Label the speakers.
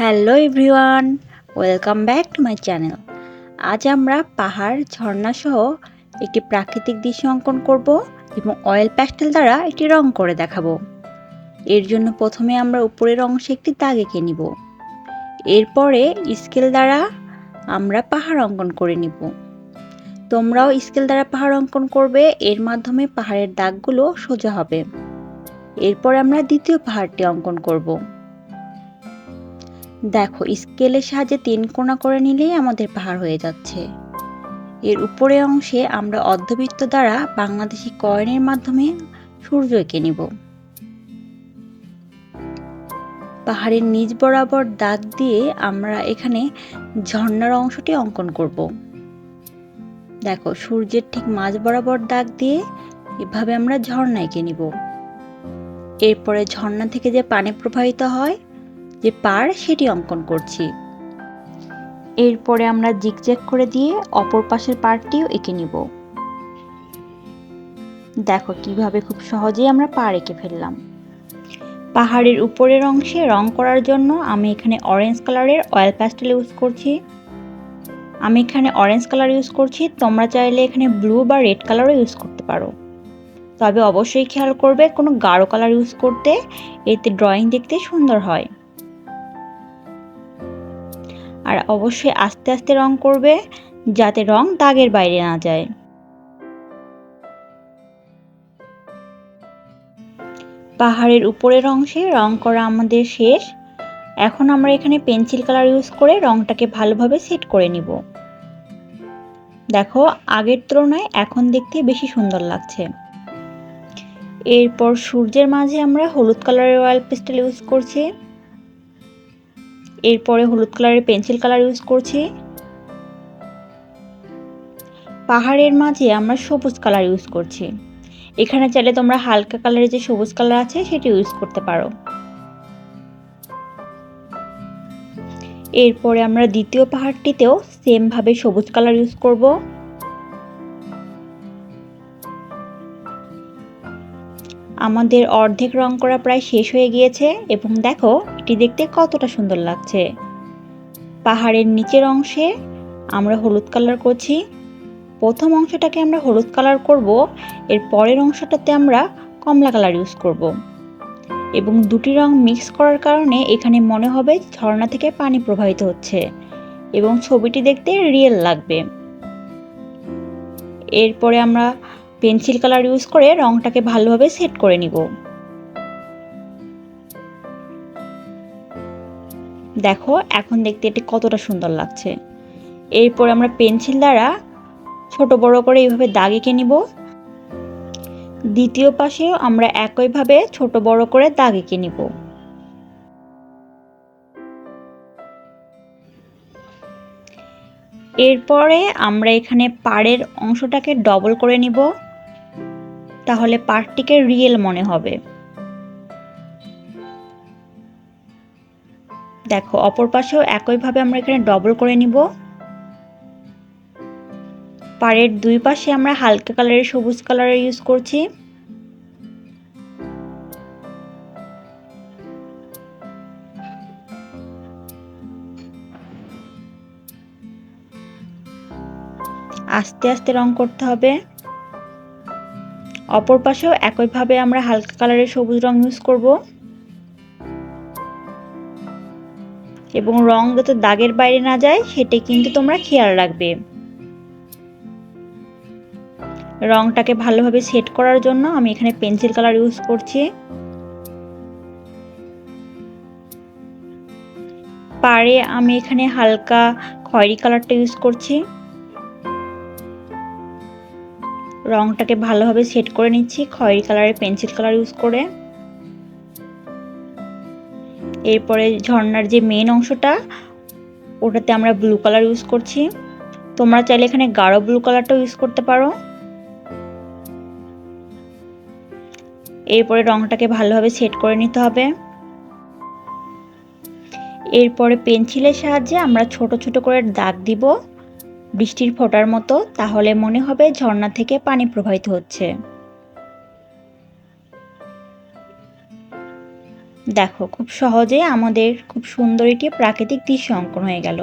Speaker 1: Hello everyone, welcome back to my channel. আজ আমরা পাহাড় ঝর্ণা সহ একটি প্রাকৃতিক দৃশ্য অঙ্কন করব এবং অয়েল প্যাস্টেল দ্বারা একটি রং করে দেখাবো। এর জন্য প্রথমে আমরা উপরের অংশে একটি দাগ এঁকে নিব। এরপরে স্কেল দ্বারা আমরা পাহাড় অঙ্কন করে নিব। তোমরাও স্কেল দ্বারা পাহাড় অঙ্কন করবে, এর মাধ্যমে পাহাড়ের দাগগুলো সোজা হবে। এরপর আমরা দ্বিতীয় পাহাড়টি অঙ্কন করব। দেখো, স্কেলের সাহায্যে 3 কোণা করে নিলেই আমাদের পাহাড় হয়ে যাচ্ছে। এর উপরের অংশে আমরা অর্ধবৃত্ত দ্বারা বাংলাদেশি কয়েনের মাধ্যমে সূর্য এঁকে নিব। পাহাড়ের নিচ বরাবর দাগ দিয়ে আমরা এখানে ঝর্ণার অংশটি অঙ্কন করব। দেখো, সূর্যের ঠিক মাঝ বরাবর দাগ দিয়ে এভাবে আমরা ঝর্ণা এঁকে নিব। এরপরে ঝর্ণা থেকে যে পানি প্রবাহিত হয়, যে পাড়, সেটি অঙ্কন করছি। এরপরে আমরা জিগজ্যাগ করে দিয়ে অপর পাশের পাড়টিও এঁকে নিব। দেখো কিভাবে খুব সহজেই আমরা পাড় এঁকে ফেললাম। পাহাড়ের উপরের অংশে রং করার জন্য আমি এখানে অরেঞ্জ কালারের অয়েল প্যাস্টেল ইউজ করছি। তোমরা চাইলে এখানে ব্লু বা রেড কালারও ইউজ করতে পারো। তবে অবশ্যই খেয়াল করবে কোনো গাঢ় কালার ইউজ করতে, এতে ড্রয়িং দেখতে সুন্দর হয়। আর অবশ্যই আস্তে আস্তে রং করবে, যাতে রং দাগের বাইরে না যায়। পাহাড়ের উপরের অংশে রং করা আমাদের শেষ। এখন আমরা এখানে পেন্সিল কালার ইউজ করে রংটাকে ভালোভাবে সেট করে নিব। দেখো, আগের তুলনায় এখন দেখতে বেশি সুন্দর লাগছে। এরপর সূর্যের মাঝে আমরা হলুদ কালারের অয়েল পেস্টেল ইউজ করছি। এরপরে হলুদ কালারের পেন্সিল কালার ইউজ করছি। পাহাড়ের মাঝে আমরা সবুজ কালার ইউজ করছি। এখানে চাইলে তোমরা হালকা কালারের যে সবুজ কালার আছে সেটি ইউজ করতে পারো। এরপরে আমরা দ্বিতীয় পাহাড়টিতেও সেম ভাবে সবুজ কালার ইউজ করব। আমাদের অর্ধেক রং করা প্রায় শেষ হয়ে গিয়েছে এবং দেখো এটি দেখতে কতটা সুন্দর লাগছে। পাহাড়ের নিচের অংশে আমরা হলুদ কালার করছি। প্রথম অংশটাকে আমরা হলুদ কালার করব, এর পরের অংশটাতে আমরা কমলা কালার ইউজ করব এবং দুটি রং মিক্স করার কারণে এখানে মনে হবে ঝর্ণা থেকে পানি প্রবাহিত হচ্ছে এবং ছবিটি দেখতে রিয়েল লাগবে। এরপরে আমরা পেন্সিল কালার ইউজ করে রংটাকে ভালোভাবে সেট করে নিব। দেখো এখন দেখতে এটি কতটা সুন্দর লাগছে। এরপর আমরা পেন্সিল দ্বারা ছোট বড় করে এইভাবে দাগ এঁকে নিব। দ্বিতীয় পাশেও আমরা একইভাবে ছোট বড় করে দাগ এঁকে নিব। এরপরে আমরা এখানে পাড়ের অংশটাকে ডবল করে নিব, তাহলে পাড়টিকে রিয়েল মনে হবে। দেখো, অপর পাশেও একইভাবে আমরা এখানে ডবল করে নিব। পাড়ের দুই পাশে আমরা হালকা কালারের সবুজ কালার ইউজ করছি। আস্তে আস্তে রং করতে হবে। অপর পাশেও একইভাবে আমরা হালকা কালারের সবুজ রং ইউজ করব এবং রং যাতে দাগের বাইরে না যায় সেটা কিন্তু তোমরা খেয়াল রাখবে। রংটাকে ভালোভাবে সেট করার জন্য আমি এখানে পেন্সিল কালার ইউজ করছি। পাড়ে আমি এখানে হালকা খয়েরি কালারটা ইউজ করছি। রংটাকে ভালোভাবে সেট করে নিচ্ছি খয়েরি কালারের পেন্সিল কালার ইউজ করে। এরপরে ঝর্ণার যে মেন অংশটা, ওটাতে আমরা ব্লু কালার ইউজ করছি। তোমরা চাইলে এখানে গাঢ় ব্লু কালারটাও ইউজ করতে পারো। এরপরে রংটাকে ভালোভাবে সেট করে নিতে হবে। এরপরে পেন্সিলের সাহায্যে আমরা ছোট ছোট করে দাগ দিব বৃষ্টির ফোঁটার মতো, তাহলে মনে হবে ঝর্ণা থেকে পানি প্রবাহিত হচ্ছে। দেখো খুব সহজে আমাদের খুব সুন্দর একটি প্রাকৃতিক দৃশ্য অঙ্কন হয়ে গেল।